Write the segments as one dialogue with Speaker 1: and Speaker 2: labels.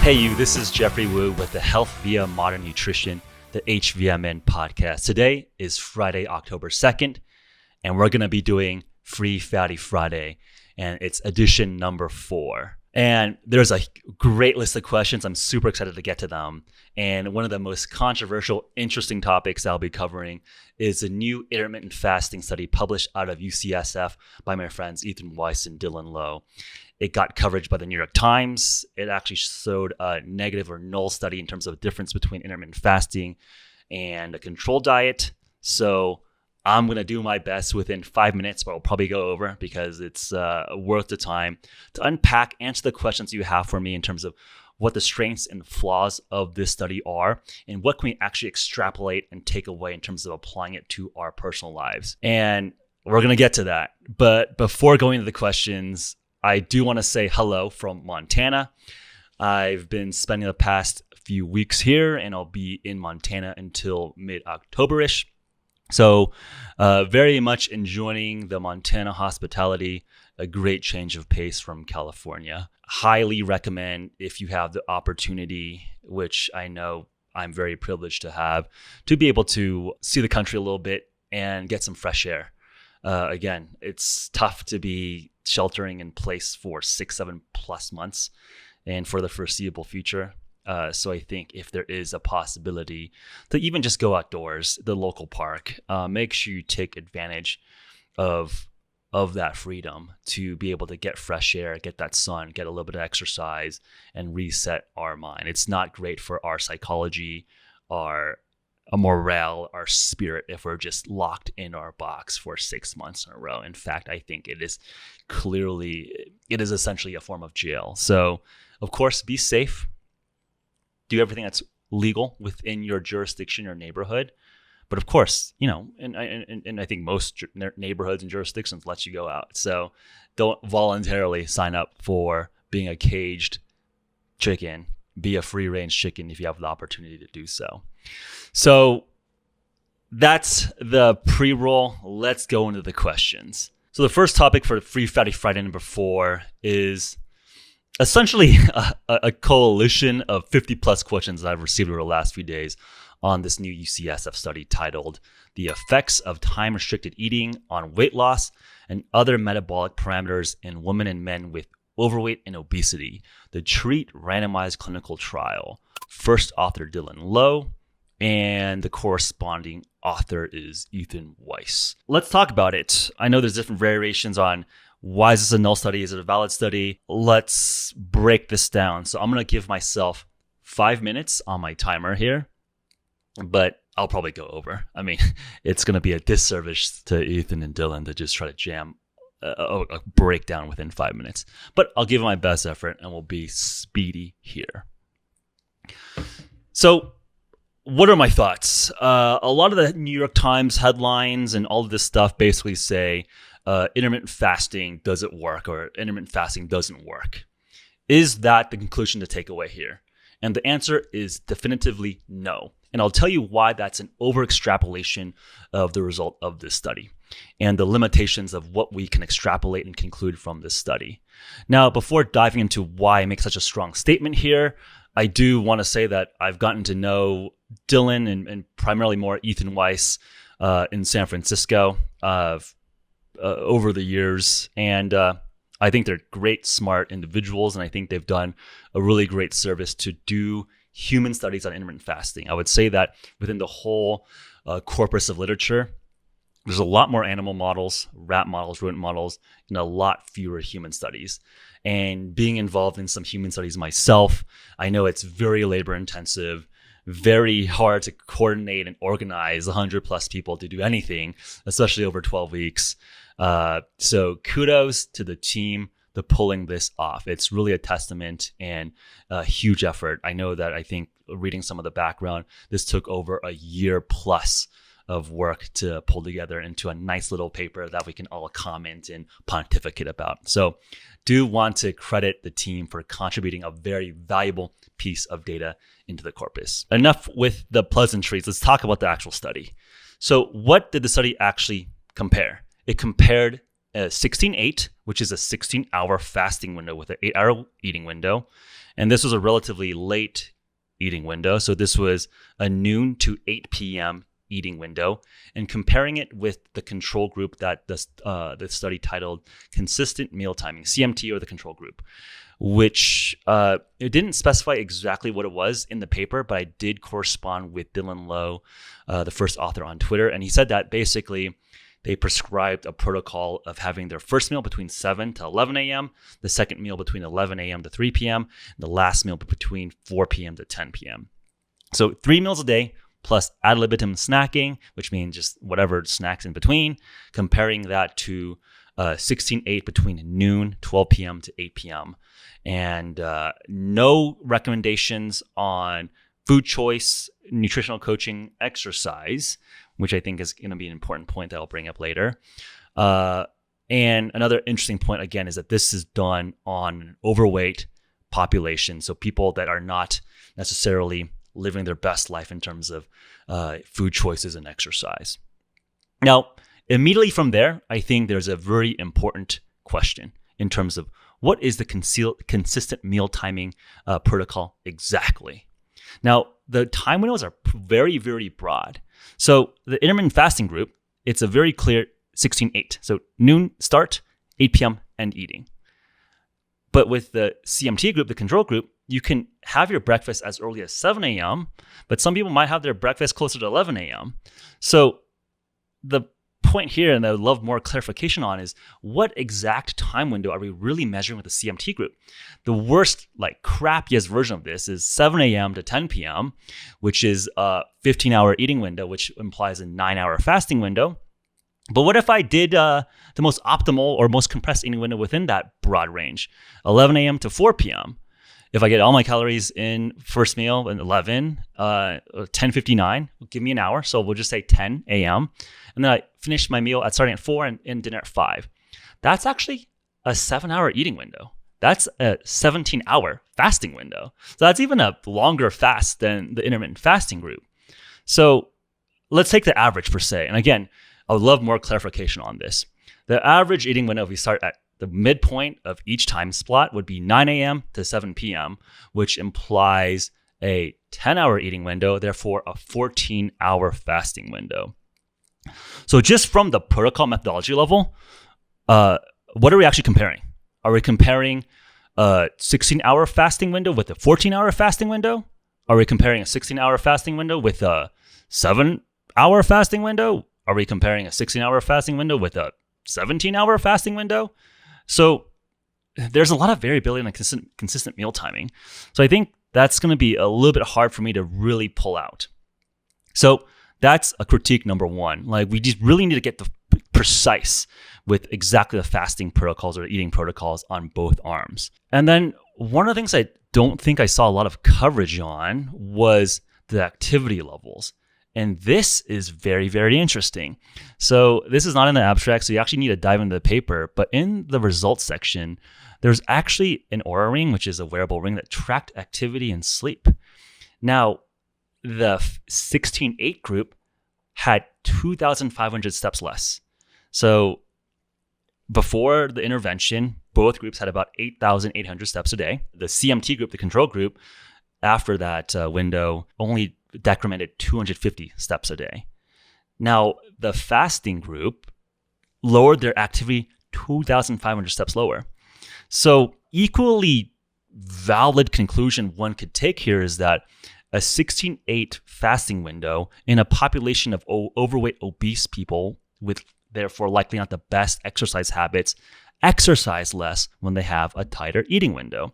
Speaker 1: Hey you, this is Geoffrey Wu with the Health Via Modern Nutrition, the HVMN podcast. Today is Friday, October 2nd, and we're going to be doing Free Fatty Friday, and it's edition number 4. And there's a great list of questions. I'm super excited to get to them. And one of the most controversial, interesting topics I'll be covering is a new intermittent fasting study published out of UCSF by my friends Ethan Weiss and Dylan Lowe. It got coverage by the New York Times. It actually showed a negative or null study in terms of difference between intermittent fasting and a controlled diet. So I'm going to do my best within 5 minutes, but I'll probably go over because it's worth the time to unpack, answer the questions you have for me in terms of what the strengths and flaws of this study are and what can we actually extrapolate and take away in terms of applying it to our personal lives. And we're going to get to that. But before going to the questions, I do want to say hello from Montana. I've been spending the past few weeks here, and I'll be in Montana until mid-October-ish. So very much enjoying the Montana hospitality, a great change of pace from California. Highly recommend if you have the opportunity, which I know I'm very privileged to have, to be able to see the country a little bit and get some fresh air. Again, it's tough to be sheltering in place for 6-7+ months and for the foreseeable future. So I think if there is a possibility to even just go outdoors, the local park, make sure you take advantage of that freedom to be able to get fresh air, get that sun, get a little bit of exercise, and reset our mind. It's not great for our psychology, our morale, our spirit, if we're just locked in our box for 6 months in a row. In fact, I think it is essentially a form of jail. So, of course, be safe. Do everything that's legal within your jurisdiction or neighborhood. But of course, and I think most neighborhoods and jurisdictions let you go out. So don't voluntarily sign up for being a caged chicken. Be a free-range chicken if you have the opportunity to do so. So that's the pre-roll. Let's go into the questions. So the first topic for Free Fatty Friday number 4 is essentially a coalition of 50+ questions that I've received over the last few days on this new UCSF study titled The Effects of Time-Restricted Eating on Weight Loss and Other Metabolic Parameters in Women and Men with Overweight and Obesity, the TREAT Randomized Clinical Trial. First author Dylan Lowe, and the corresponding author is Ethan Weiss. Let's talk about it. I know there's different variations on why is this a null study? Is it a valid study? Let's break this down. So I'm going to give myself 5 minutes on my timer here, but I'll probably go over. I mean, it's going to be a disservice to Ethan and Dylan to just try to jam a breakdown within 5 minutes. But I'll give it my best effort and we'll be speedy here. So what are my thoughts? A lot of the New York Times headlines and all of this stuff basically say intermittent fasting doesn't work or intermittent fasting doesn't work. Is that the conclusion to take away here? And the answer is definitively no. And I'll tell you why that's an over-extrapolation of the result of this study and the limitations of what we can extrapolate and conclude from this study. Now, before diving into why I make such a strong statement here, I do want to say that I've gotten to know Dylan and primarily more Ethan Weiss in San Francisco over the years. And I think they're great, smart individuals, and I think they've done a really great service to do human studies on intermittent fasting. I would say that within the whole corpus of literature, there's a lot more animal models, rat models, rodent models, and a lot fewer human studies. And being involved in some human studies myself, I know it's very labor intensive, very hard to coordinate and organize 100+ people to do anything, especially over 12 weeks. So kudos to the team to pulling this off. It's really a testament and a huge effort. I think reading some of the background, this took over a year plus of work to pull together into a nice little paper that we can all comment and pontificate about. So do want to credit the team for contributing a very valuable piece of data into the corpus. Enough with the pleasantries. Let's talk about the actual study. So what did the study actually compare? It compared 16-8, which is a 16-hour fasting window with an 8-hour eating window, And this was a relatively late eating window. So this was a noon to 8 p.m. eating window, and comparing it with the control group that the study titled Consistent Meal Timing, CMT, or the control group, which it didn't specify exactly what it was in the paper, but I did correspond with Dylan Lowe, the first author, on Twitter. And he said that basically they prescribed a protocol of having their first meal between 7 to 11 a.m., the second meal between 11 a.m. to 3 p.m., and the last meal between 4 p.m. to 10 p.m. So 3 meals a day plus ad libitum snacking, which means just whatever snacks in between, comparing that to 16-8 between noon, 12 p.m. to 8 p.m. And no recommendations on food choice, nutritional coaching, exercise, which I think is going to be an important point that I'll bring up later. And another interesting point, again, is that this is done on an overweight population. So people that are not necessarily living their best life in terms of food choices and exercise. Now, immediately from there, I think there's a very important question in terms of what is the consistent meal timing protocol exactly? Now, the time windows are very, very broad. So the intermittent fasting group, it's a very clear 16-8. So noon start, 8 p.m. end eating. But with the CMT group, the control group, you can have your breakfast as early as 7 a.m., but some people might have their breakfast closer to 11 a.m. So the point here, and I would love more clarification on, is what exact time window are we really measuring with the CMT group? The worst, crappiest version of this is 7 a.m. to 10 p.m., which is a 15-hour eating window, which implies a 9-hour fasting window. But what if I did the most optimal or most compressed eating window within that broad range, 11 a.m. to 4 p.m.? If I get all my calories in first meal at 11, 10:59, give me an hour. So we'll just say 10 a.m. And then I finish my meal starting at 4 and dinner at 5. That's actually a 7-hour eating window. That's a 17-hour fasting window. So that's even a longer fast than the intermittent fasting group. So let's take the average per se. And again, I would love more clarification on this. The average eating window, if we start at the midpoint of each time slot, would be 9 a.m. to 7 p.m., which implies a 10-hour eating window, therefore a 14-hour fasting window. So just from the protocol methodology level, what are we actually comparing? Are we comparing a 16-hour fasting window with a 14-hour fasting window? Are we comparing a 16-hour fasting window with a 7-hour fasting window? Are we comparing a 16-hour fasting window with a 17-hour fasting window? So there's a lot of variability in consistent meal timing. So I think that's going to be a little bit hard for me to really pull out. So that's a critique number one. We just really need to get precise with exactly the fasting protocols or eating protocols on both arms. And then one of the things I don't think I saw a lot of coverage on was the activity levels. And this is very, very interesting. So this is not in the abstract, so you actually need to dive into the paper. But in the results section, there's actually an Oura ring, which is a wearable ring that tracked activity and sleep. Now, the 16-8 group had 2,500 steps less. So before the intervention, both groups had about 8,800 steps a day. The CMT group, the control group, after that window, only decremented 250 steps a day. Now, the fasting group lowered their activity 2,500 steps lower. So equally valid conclusion one could take here is that a 16-8 fasting window in a population of overweight, obese people with therefore likely not the best exercise habits exercise less when they have a tighter eating window.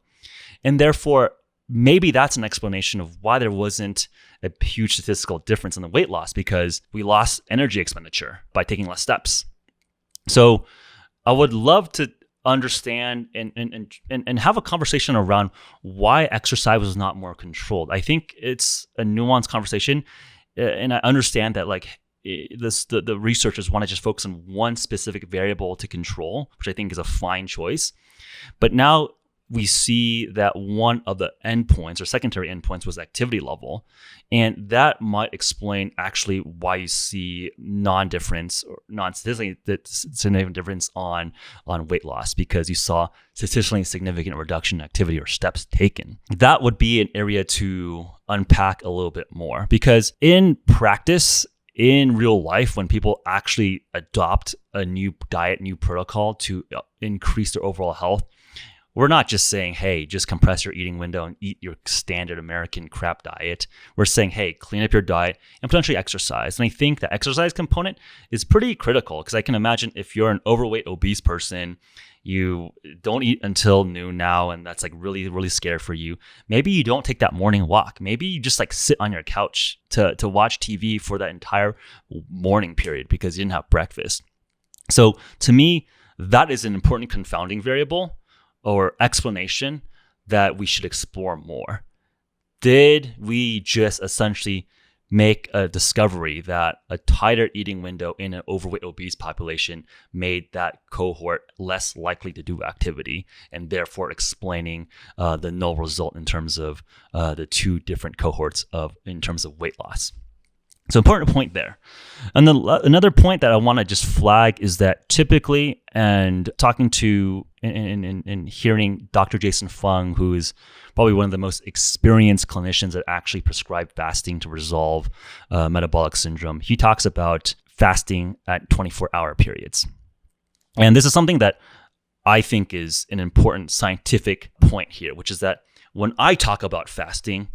Speaker 1: And therefore, maybe that's an explanation of why there wasn't a huge statistical difference in the weight loss, because we lost energy expenditure by taking less steps. So I would love to understand and have a conversation around why exercise was not more controlled. I think it's a nuanced conversation, and I understand that the researchers want to just focus on one specific variable to control, which I think is a fine choice. But now we see that one of the endpoints or secondary endpoints was activity level. And that might explain actually why you see non-difference or non-statistically significant difference on weight loss, because you saw statistically significant reduction in activity or steps taken. That would be an area to unpack a little bit more, because in practice, in real life, when people actually adopt a new diet, new protocol to increase their overall health, we're not just saying, hey, just compress your eating window and eat your standard American crap diet. We're saying, hey, clean up your diet and potentially exercise. And I think the exercise component is pretty critical, because I can imagine if you're an overweight, obese person, you don't eat until noon now, and that's like really, really scary for you. Maybe you don't take that morning walk. Maybe you just like sit on your couch to watch TV for that entire morning period because you didn't have breakfast. So to me, that is an important confounding variable or explanation that we should explore more. Did we just essentially make a discovery that a tighter eating window in an overweight, obese population made that cohort less likely to do activity, and therefore explaining the null result in terms of the two different cohorts in terms of weight loss? So important point there. And then another point that I want to just flag is that typically, and talking to and hearing Dr. Jason Fung, who is probably one of the most experienced clinicians that actually prescribe fasting to resolve metabolic syndrome, he talks about fasting at 24-hour periods. And this is something that I think is an important scientific point here, which is that when I talk about fasting,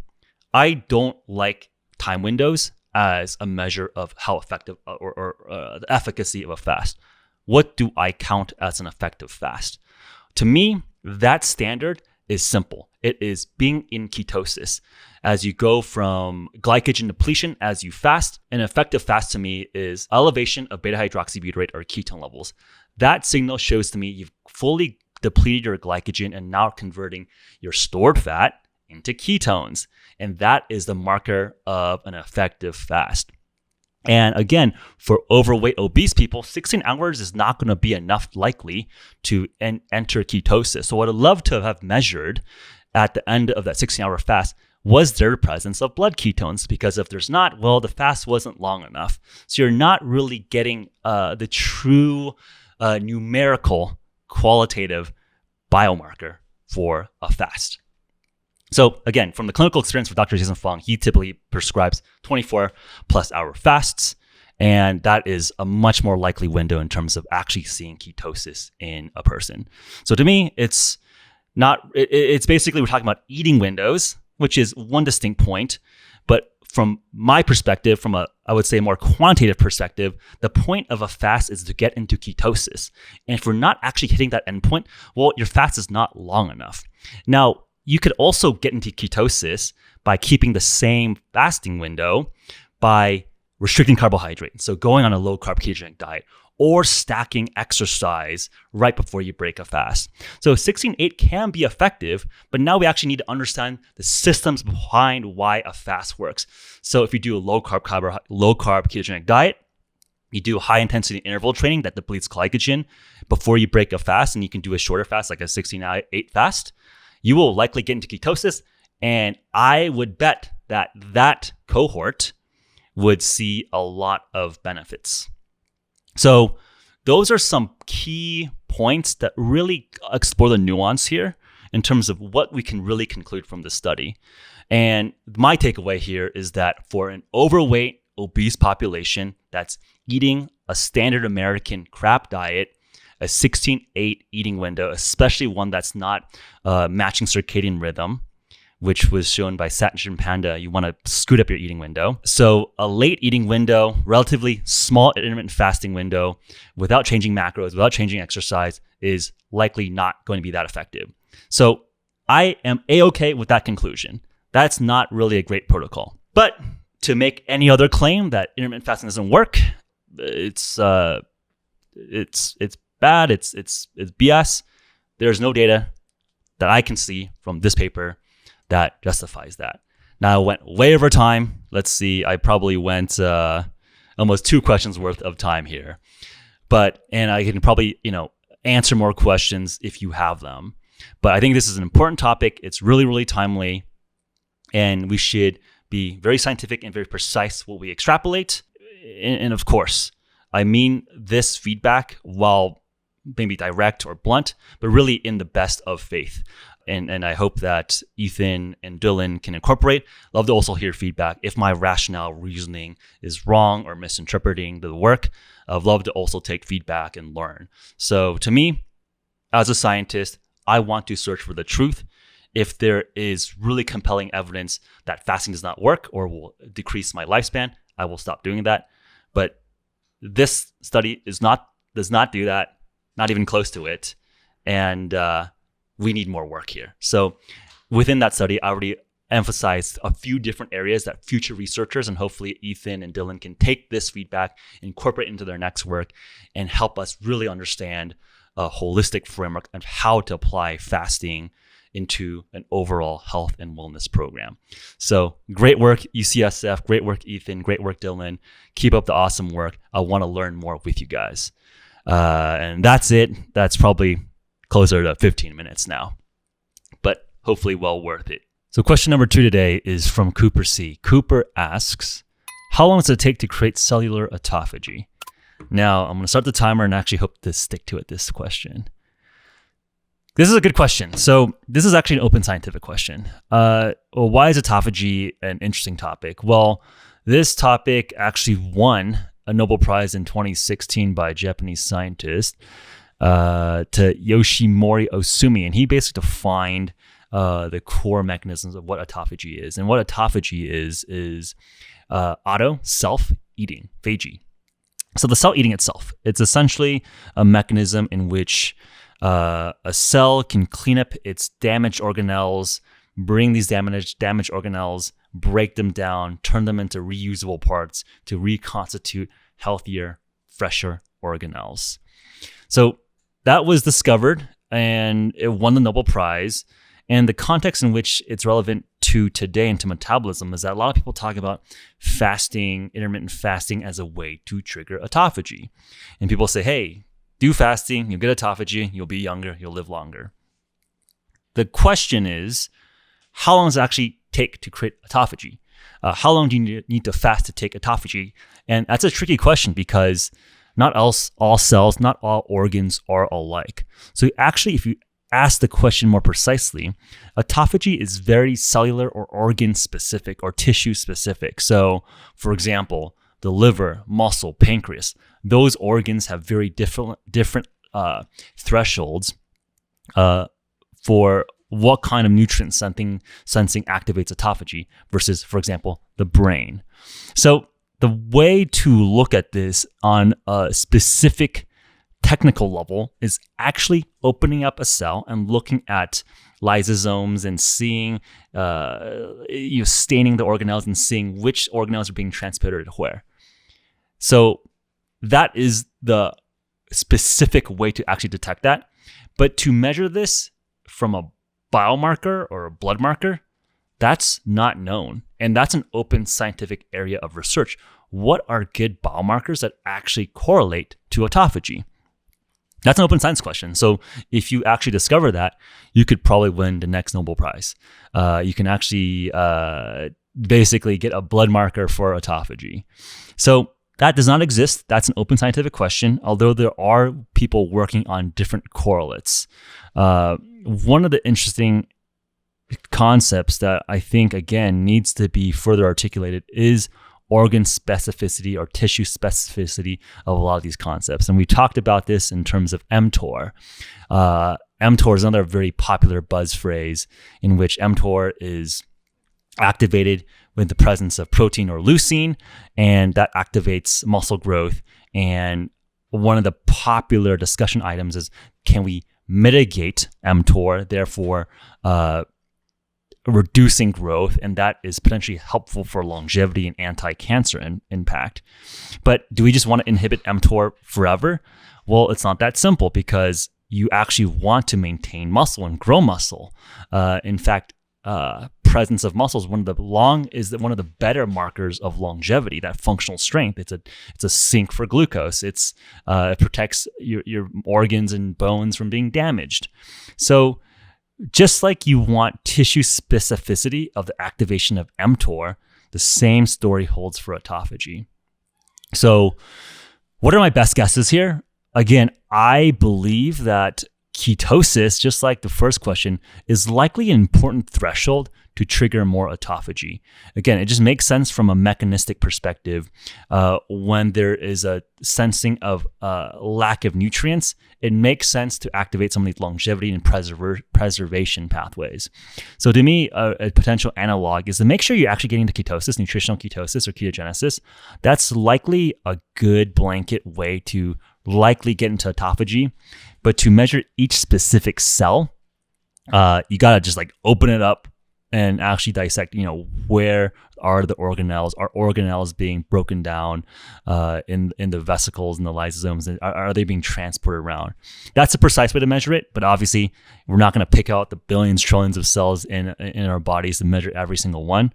Speaker 1: I don't like time windows as a measure of how effective or the efficacy of a fast. What do I count as an effective fast? To me, that standard is simple. It is being in ketosis. As you go from glycogen depletion as you fast, an effective fast to me is elevation of beta-hydroxybutyrate or ketone levels. That signal shows to me you've fully depleted your glycogen and now converting your stored fat into ketones. And that is the marker of an effective fast. And again, for overweight, obese people, 16 hours is not going to be enough likely to enter ketosis. So what I'd love to have measured at the end of that 16-hour fast, was there presence of blood ketones? Because if there's not, well, the fast wasn't long enough. So you're not really getting the true numerical qualitative biomarker for a fast. So again, from the clinical experience with Dr. Jason Fung, he typically prescribes 24 plus hour fasts. And that is a much more likely window in terms of actually seeing ketosis in a person. So to me, it's basically, we're talking about eating windows, which is one distinct point. But from my perspective, from I would say more quantitative perspective, the point of a fast is to get into ketosis. And if we're not actually hitting that endpoint, well, your fast is not long enough. Now, you could also get into ketosis by keeping the same fasting window by restricting carbohydrate. So going on a low carb ketogenic diet or stacking exercise right before you break a fast. So 16-8 can be effective, but now we actually need to understand the systems behind why a fast works. So if you do a low carb ketogenic diet, you do high intensity interval training that depletes glycogen before you break a fast, and you can do a shorter fast like a 16-8 fast, you will likely get into ketosis, and I would bet that cohort would see a lot of benefits. So those are some key points that really explore the nuance here in terms of what we can really conclude from this study. And my takeaway here is that for an overweight, obese population that's eating a standard American crap diet, a 16-8 eating window, especially one that's not matching circadian rhythm, which was shown by Satchin Panda, you want to scoot up your eating window. So a late eating window, relatively small intermittent fasting window, without changing macros, without changing exercise, is likely not going to be that effective. So I am A-okay with that conclusion. That's not really a great protocol. But to make any other claim that intermittent fasting doesn't work, it's bad, it's BS. There's no data that I can see from this paper that justifies that. Now, I went way over time. Let's see, I probably went almost 2 questions worth of time here. And I can probably, answer more questions if you have them. But I think this is an important topic. It's really, really timely. And we should be very scientific and very precise what we extrapolate. And of course, I mean this feedback while maybe direct or blunt, but really in the best of faith. And I hope that Ethan and Dylan can incorporate. Love to also hear feedback. If my rationale reasoning is wrong or misinterpreting the work, I'd love to also take feedback and learn. So to me, as a scientist, I want to search for the truth. If there is really compelling evidence that fasting does not work or will decrease my lifespan, I will stop doing that. But this study does not do that, not even close to it. And we need more work here. So within that study, I already emphasized a few different areas that future researchers and hopefully Ethan and Dylan can take this feedback, incorporate into their next work, and help us really understand a holistic framework of how to apply fasting into an overall health and wellness program. So great work, UCSF. Great work, Ethan. Great work, Dylan. Keep up the awesome work. I want to learn more with you guys. And that's it. That's probably closer to 15 minutes now, but hopefully well worth it. So question number 2 today is from Cooper C. Cooper asks, how long does it take to create cellular autophagy? Now, I'm going to start the timer and actually hope to stick to it this question. This is a good question. So this is actually an open scientific question. Well, why is autophagy an interesting topic? Well, this topic actually won a Nobel Prize in 2016 by a Japanese scientist, to Yoshinori Osumi, and he basically defined the core mechanisms of what autophagy is. And what autophagy is self-eating, phagy. So the cell eating itself, it's essentially a mechanism in which a cell can clean up its damaged organelles, bring these damaged organelles, break them down, turn them into reusable parts to reconstitute healthier, fresher organelles. So that was discovered and it won the Nobel Prize. And the context in which it's relevant to today and to metabolism is that a lot of people talk about fasting, intermittent fasting as a way to trigger autophagy. And people say, hey, do fasting, you'll get autophagy, you'll be younger, you'll live longer. The question is, how long does it actually take to create autophagy? How long do you need to fast to take autophagy? And that's a tricky question because not all cells, not all organs are alike. So actually, if you ask the question more precisely, autophagy is very cellular or organ specific or tissue specific. So for example, the liver, muscle, pancreas, those organs have very different thresholds for what kind of nutrient sensing activates autophagy versus, for example, the brain. So the way to look at this on a specific technical level is actually opening up a cell and looking at lysosomes and seeing, staining the organelles and seeing which organelles are being transported where. So that is the specific way to actually detect that. But to measure this from a biomarker or a blood marker, that's not known. And that's an open scientific area of research. What are good biomarkers that actually correlate to autophagy? That's an open science question. So if you actually discover that, you could probably win the next Nobel Prize. You can actually basically get a blood marker for autophagy. So that does not exist. That's an open scientific question, although there are people working on different correlates. One of the interesting concepts that I think, again, needs to be further articulated is organ specificity or tissue specificity of a lot of these concepts. And we talked about this in terms of mTOR. mTOR is another very popular buzz phrase in which mTOR is activated with the presence of protein or leucine, and that activates muscle growth. And one of the popular discussion items is, can we mitigate mTOR, therefore reducing growth, and that is potentially helpful for longevity and anti-cancer impact. But do we just want to inhibit mTOR forever? Well, it's not that simple because you actually want to maintain muscle and grow muscle. In fact, presence of muscle is one of the better markers of longevity, that functional strength. It's a sink for glucose. It protects your organs and bones from being damaged. So just like you want tissue specificity of the activation of mTOR, the same story holds for autophagy. So what are my best guesses here? Again, I believe that ketosis, just like the first question, is likely an important threshold to trigger more autophagy. Again, it just makes sense from a mechanistic perspective. When there is a sensing of lack of nutrients, it makes sense to activate some of these longevity and preservation pathways. So to me, a potential analog is to make sure you're actually getting to ketosis, nutritional ketosis or ketogenesis. That's likely a good blanket way to likely get into autophagy. But to measure each specific cell, you got to just like open it up and actually dissect, where are the organelles? Are organelles being broken down in the vesicles and the lysosomes? And are they being transported around? That's a precise way to measure it, but obviously we're not going to pick out the billions, trillions of cells in our bodies to measure every single one.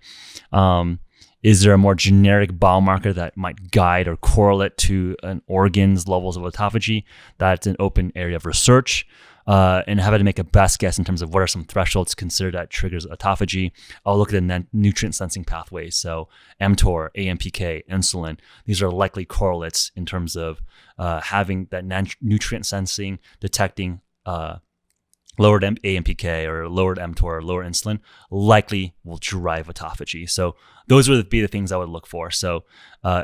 Speaker 1: Is there a more generic biomarker that might guide or correlate to an organ's levels of autophagy? That's an open area of research. And having to make a best guess in terms of what are some thresholds considered that triggers autophagy. I'll look at the nutrient sensing pathways. So mTOR, AMPK, insulin. These are likely correlates in terms of having that nutrient sensing, detecting lowered AMPK or lowered mTOR or lower insulin likely will drive autophagy. So those would be the things I would look for. So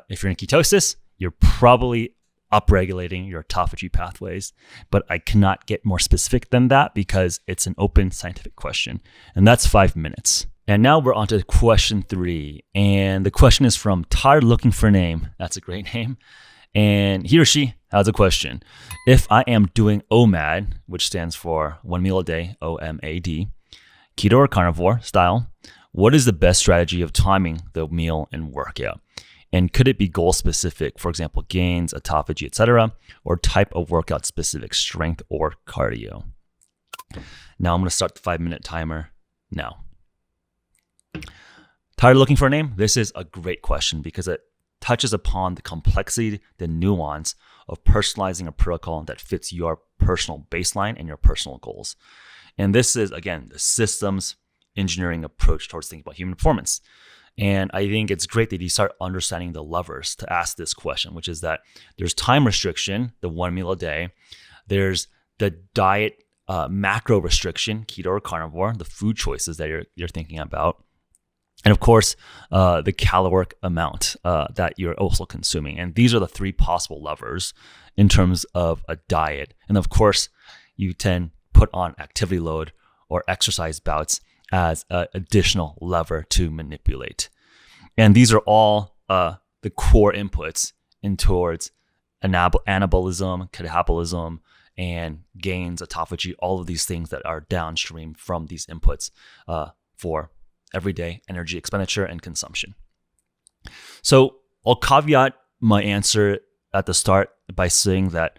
Speaker 1: if you're in ketosis, you're probably upregulating your autophagy pathways, but I cannot get more specific than that because it's an open scientific question. And that's 5 minutes. And now we're on to question 3. And the question is from Tired Looking for a Name. That's a great name. And he or she has a question. If I am doing OMAD, which stands for 1 meal a day, OMAD, keto or carnivore style, what is the best strategy of timing the meal and workout? And could it be goal specific, for example, gains, autophagy, etc., or type of workout specific, strength or cardio? Now I'm going to start the 5-minute timer now. Tired of looking for a name? This is a great question because it touches upon the complexity, the nuance of personalizing a protocol that fits your personal baseline and your personal goals. And this is, again, the systems engineering approach towards thinking about human performance. And I think it's great that you start understanding the levers to ask this question, which is that there's time restriction, the 1 meal a day. There's the diet macro restriction, keto or carnivore, the food choices that you're thinking about. And of course, the caloric amount that you're also consuming. And these are the 3 possible levers in terms of a diet. And of course, you can put on activity load or exercise bouts as an additional lever to manipulate. And these are all the core inputs in towards anabolism, catabolism, and gains, autophagy, all of these things that are downstream from these inputs for everyday energy expenditure and consumption. So I'll caveat my answer at the start by saying that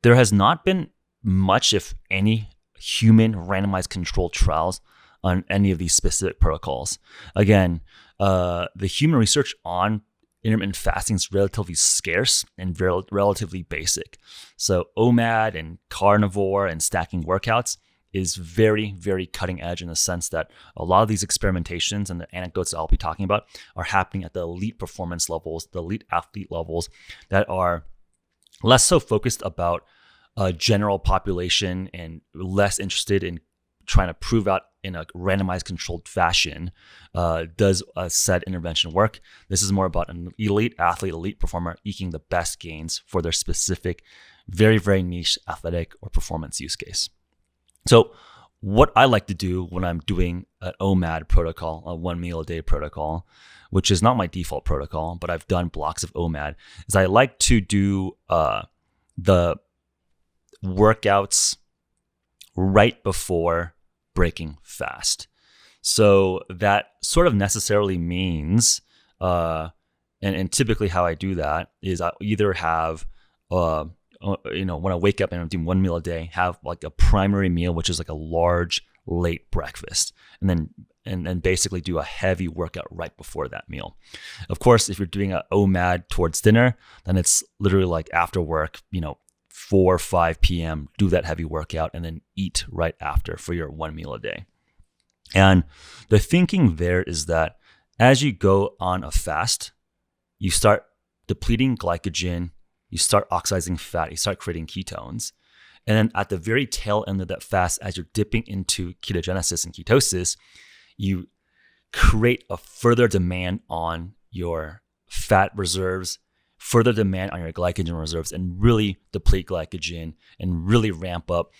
Speaker 1: there has not been much, if any, human randomized controlled trials on any of these specific protocols. Again, the human research on intermittent fasting is relatively scarce and relatively basic. So OMAD and carnivore and stacking workouts is very, very cutting edge in the sense that a lot of these experimentations and the anecdotes that I'll be talking about are happening at the elite performance levels, the elite athlete levels that are less so focused about a general population and less interested in trying to prove out in a randomized controlled fashion, does a said intervention work. This is more about an elite athlete, elite performer eking the best gains for their specific, very, very niche athletic or performance use case. So what I like to do when I'm doing an OMAD protocol, a 1 meal a day protocol, which is not my default protocol, but I've done blocks of OMAD, is I like to do the workouts right before breaking fast. So that sort of necessarily means, and typically how I do that is I either have, when I wake up and I'm doing 1 meal a day, have like a primary meal, which is like a large late breakfast, and then basically do a heavy workout right before that meal. Of course, if you're doing an OMAD towards dinner, then it's literally like after work, 4 or 5 p.m., do that heavy workout, and then eat right after for your 1 meal a day. And the thinking there is that as you go on a fast, you start depleting glycogen, you start oxidizing fat, you start creating ketones. And then at the very tail end of that fast, as you're dipping into ketogenesis and ketosis, you create a further demand on your fat reserves, further demand on your glycogen reserves, and really deplete glycogen and really ramp up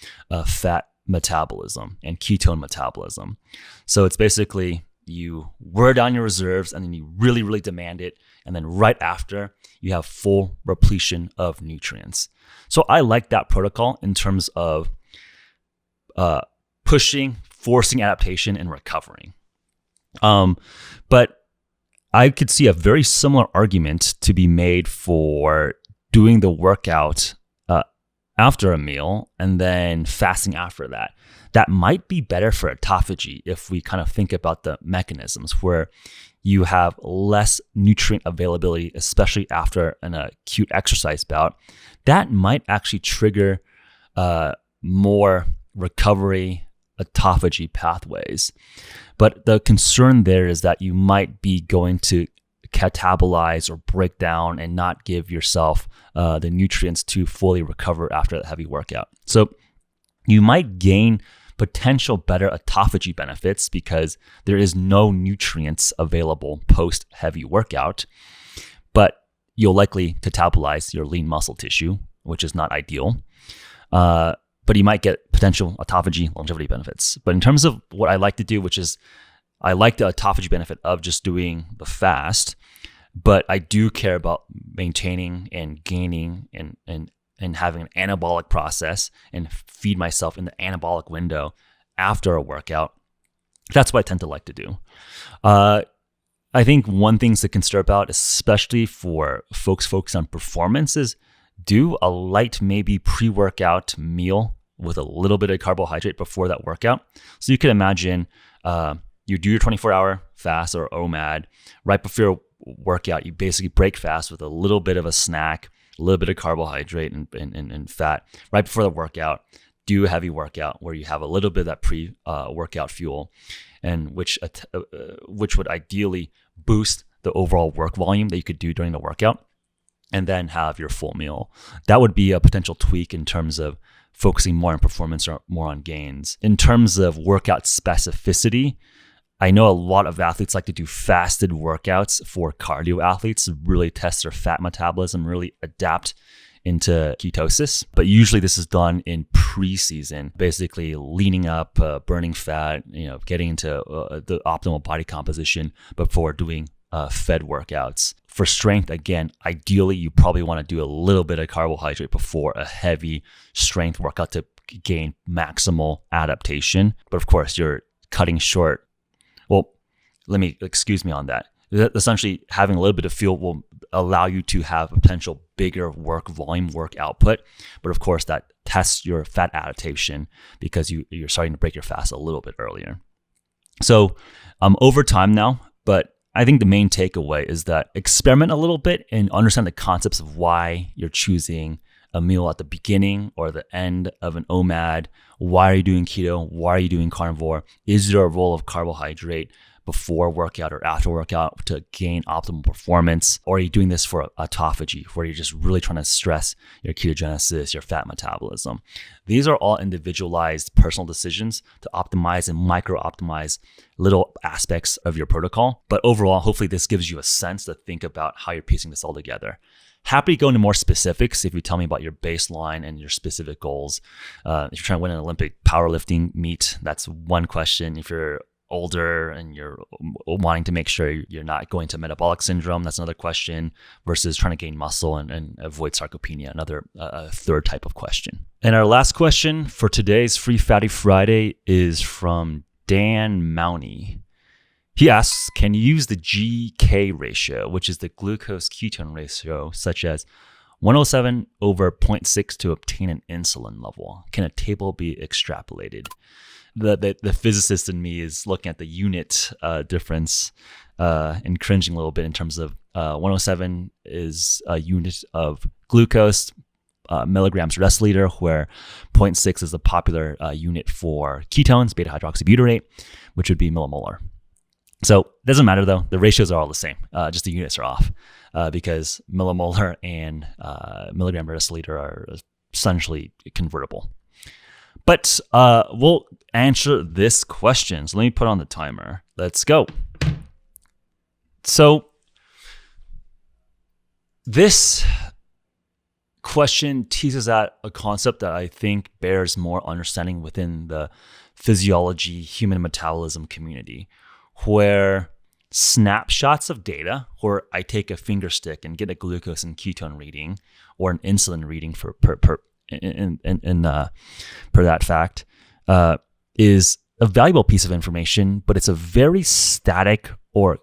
Speaker 1: fat metabolism and ketone metabolism. So it's basically you wear down your reserves and then you really, really demand it. And then right after, you have full repletion of nutrients. So I like that protocol in terms of pushing, forcing adaptation, and recovering. But I could see a very similar argument to be made for doing the workout after a meal and then fasting after that. That might be better for autophagy if we kind of think about the mechanisms where you have less nutrient availability, especially after an acute exercise bout. That might actually trigger more recovery autophagy pathways. But the concern there is that you might be going to catabolize or break down and not give yourself the nutrients to fully recover after that heavy workout. So you might gain potential better autophagy benefits because there is no nutrients available post heavy workout, but you'll likely catabolize your lean muscle tissue, which is not ideal. But you might get potential autophagy longevity benefits. But in terms of what I like to do, which is I like the autophagy benefit of just doing the fast, but I do care about maintaining and gaining and having an anabolic process and feed myself in the anabolic window after a workout. That's what I tend to like to do. I think one thing to consider about, especially for folks focused on performance, is do a light, maybe pre-workout meal with a little bit of carbohydrate before that workout. So you can imagine you do your 24-hour fast or OMAD. Right before your workout, you basically break fast with a little bit of a snack, a little bit of carbohydrate and fat. Right before the workout, do a heavy workout where you have a little bit of that pre-workout fuel, and which would ideally boost the overall work volume that you could do during the workout, and then have your full meal. That would be a potential tweak in terms of focusing more on performance or more on gains. In terms of workout specificity, I know a lot of athletes like to do fasted workouts for cardio athletes to really test their fat metabolism, really adapt into ketosis. But usually this is done in pre-season, basically leaning up, burning fat, getting into the optimal body composition before doing fed workouts. For strength, again, ideally, you probably want to do a little bit of carbohydrate before a heavy strength workout to gain maximal adaptation. But of course, you're cutting short. Well, excuse me on that. Essentially, having a little bit of fuel will allow you to have a potential bigger work volume, work output. But of course, that tests your fat adaptation because you're starting to break your fast a little bit earlier. So over time now, but I think the main takeaway is that experiment a little bit and understand the concepts of why you're choosing a meal at the beginning or the end of an OMAD. Why are you doing keto? Why are you doing carnivore? Is there a role of carbohydrate before workout or after workout to gain optimal performance? Or are you doing this for autophagy, where you're just really trying to stress your ketogenesis, your fat metabolism? These are all individualized personal decisions to optimize and micro-optimize little aspects of your protocol. But overall, hopefully this gives you a sense to think about how you're piecing this all together. Happy to go into more specifics if you tell me about your baseline and your specific goals. If you're trying to win an Olympic powerlifting meet, that's one question. If you're older and you're wanting to make sure you're not going to metabolic syndrome, that's another question, versus trying to gain muscle and avoid sarcopenia, another third type of question. And our last question for today's Free Fatty Friday is from Dan Mounty. He asks, can you use the GK ratio, which is the glucose ketone ratio, such as 107 over 0.6 to obtain an insulin level? Can a table be extrapolated? The physicist in me is looking at the unit difference and cringing a little bit in terms of 107 is a unit of glucose, milligrams per deciliter, where 0.6 is the popular unit for ketones, beta hydroxybutyrate, which would be millimolar. So it doesn't matter though, the ratios are all the same, just the units are off because millimolar and milligram per deciliter are essentially convertible. But we'll answer this question. So let me put on the timer. Let's go. So this question teases at a concept that I think bears more understanding within the physiology, human metabolism community, where snapshots of data, where I take a finger stick and get a glucose and ketone reading or an insulin reading per that fact, is a valuable piece of information, but it's a very static or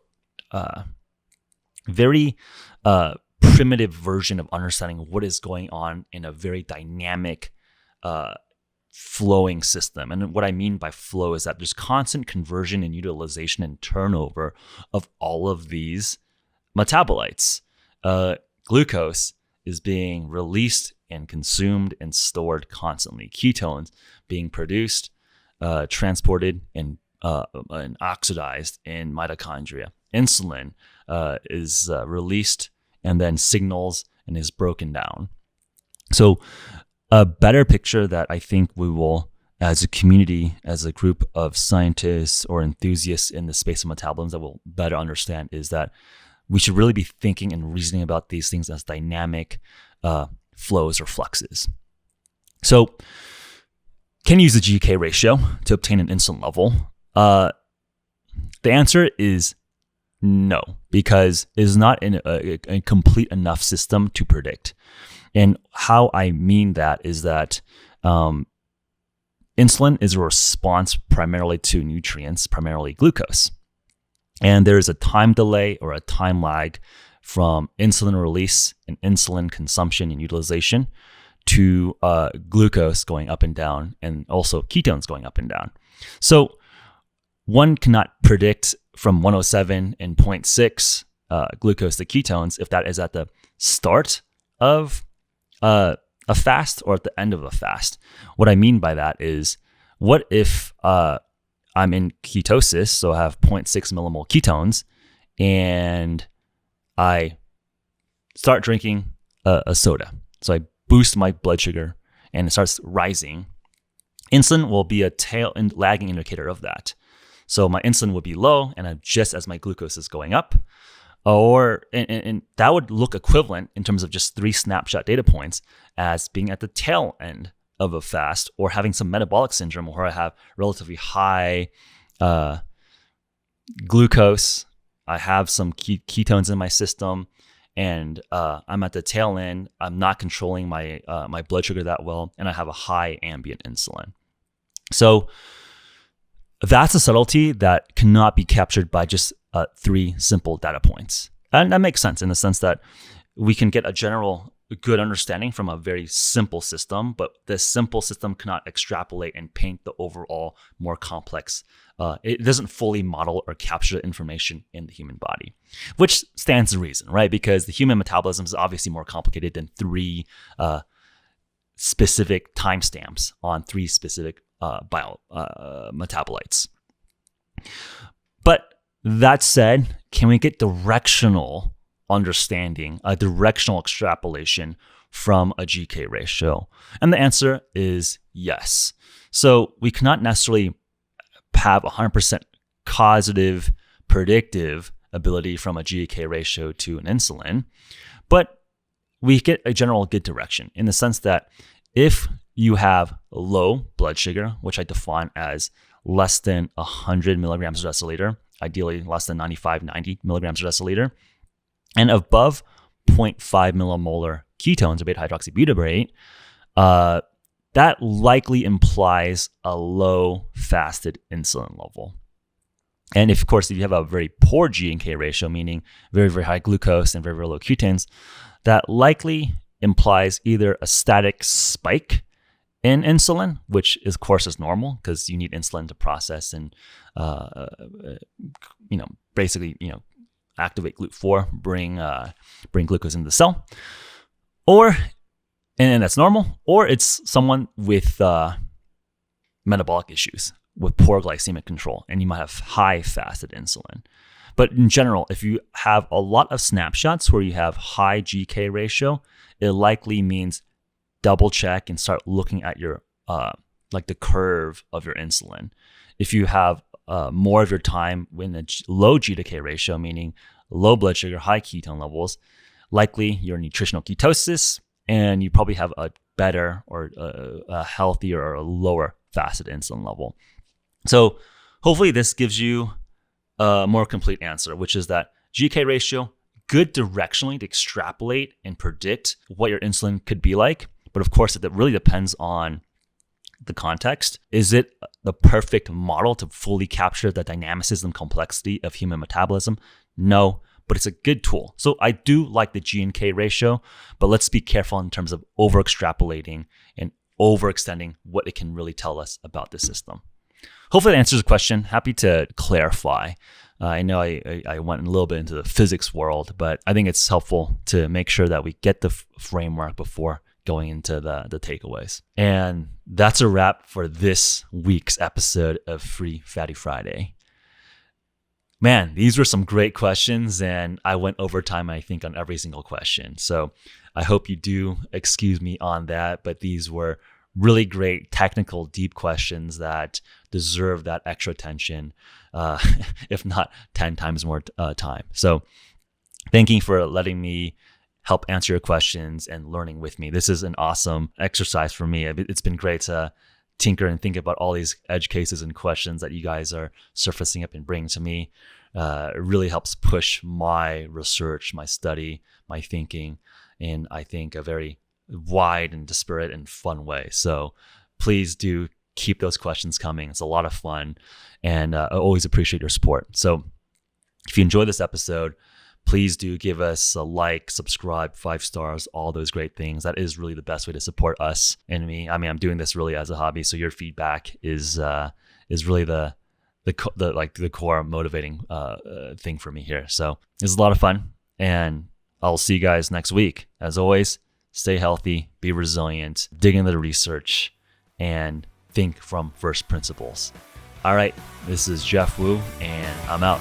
Speaker 1: very primitive version of understanding what is going on in a very dynamic flowing system. And what I mean by flow is that there's constant conversion and utilization and turnover of all of these metabolites. Glucose is being released and consumed and stored constantly. Ketones being produced, transported, and oxidized in mitochondria. Insulin is released and then signals and is broken down. So a better picture that I think we will, as a community, as a group of scientists or enthusiasts in the space of metabolism, that will better understand is that we should really be thinking and reasoning about these things as dynamic flows or fluxes. So can you use the GK ratio to obtain an insulin level? The answer is no, because it is not in a complete enough system to predict. And how I mean that is that insulin is a response primarily to nutrients, primarily glucose. And there is a time delay or a time lag from insulin release and insulin consumption and utilization to glucose going up and down, and also ketones going up and down. So one cannot predict from 107 and 0.6 glucose to ketones if that is at the start of a fast or at the end of a fast. What I mean by that is, what if I'm in ketosis, so I have 0.6 millimole ketones, and I start drinking a soda. So I boost my blood sugar and it starts rising. Insulin will be a tail and lagging indicator of that. So my insulin would be low, and I'm just as my glucose is going up. And that would look equivalent in terms of just 3 snapshot data points as being at the tail end of a fast, or having some metabolic syndrome where I have relatively high glucose, I have some ketones in my system, and I'm at the tail end. I'm not controlling my my blood sugar that well, and I have a high ambient insulin. So that's a subtlety that cannot be captured by just 3 simple data points. And that makes sense in the sense that we can get a general good understanding from a very simple system, but this simple system cannot extrapolate and paint the overall more complex. It doesn't fully model or capture the information in the human body, which stands to reason, right? Because the human metabolism is obviously more complicated than 3 specific timestamps on 3 specific metabolites. But that said, can we get directional understanding, a directional extrapolation from a GK ratio? And the answer is yes. So we cannot necessarily have 100% causative, predictive ability from a GK ratio to an insulin, but we get a general good direction in the sense that if you have low blood sugar, which I define as less than 100 milligrams per deciliter, ideally less than 95, 90 milligrams per deciliter, and above 0.5 millimolar ketones or beta hydroxybutyrate, that likely implies a low fasted insulin level. And if, of course, if you have a very poor G and K ratio, meaning very, very high glucose and very, very low ketones, that likely implies either a static spike in insulin, which is, of course, is normal because you need insulin to process and, basically, activate GLUT4, bring glucose into the cell, or and that's normal, or it's someone with metabolic issues with poor glycemic control, and you might have high fasted insulin. But in general, if you have a lot of snapshots where you have high GK ratio, it likely means double check and start looking at your like the curve of your insulin. If you have more of your time in a low GK ratio, meaning low blood sugar, high ketone levels, likely you're nutritional ketosis, and you probably have a better or a healthier or a lower fasted insulin level. So hopefully this gives you a more complete answer, which is that GK ratio, good directionally to extrapolate and predict what your insulin could be like. But of course, it really depends on the context. Is it the perfect model to fully capture the dynamicism complexity of human metabolism? No, but it's a good tool. So I do like the G and K ratio, but let's be careful in terms of over extrapolating and overextending what it can really tell us about the system. Hopefully that answers the question. Happy to clarify. I know I went a little bit into the physics world, but I think it's helpful to make sure that we get the framework before going into the takeaways. And that's a wrap for this week's episode of Free Fatty Friday. Man, these were some great questions, and I went overtime, I think, on every single question. So I hope you do excuse me on that, but these were really great technical, deep questions that deserve that extra attention, if not 10 times more time. So thank you for letting me help answer your questions and learning with me. This is an awesome exercise for me. It's been great to tinker and think about all these edge cases and questions that you guys are surfacing up and bringing to me. It really helps push my research, my study, my thinking in, I think, a very wide and disparate and fun way. So please do keep those questions coming. It's a lot of fun, and I always appreciate your support. So if you enjoyed this episode, please do give us a like, subscribe, 5 stars, all those great things. That is really the best way to support us and me. I mean, I'm doing this really as a hobby, so your feedback is really the core motivating thing for me here. So it's a lot of fun, and I'll see you guys next week. As always, stay healthy, be resilient, dig into the research, and think from first principles. All right, this is Jeff Wu, and I'm out.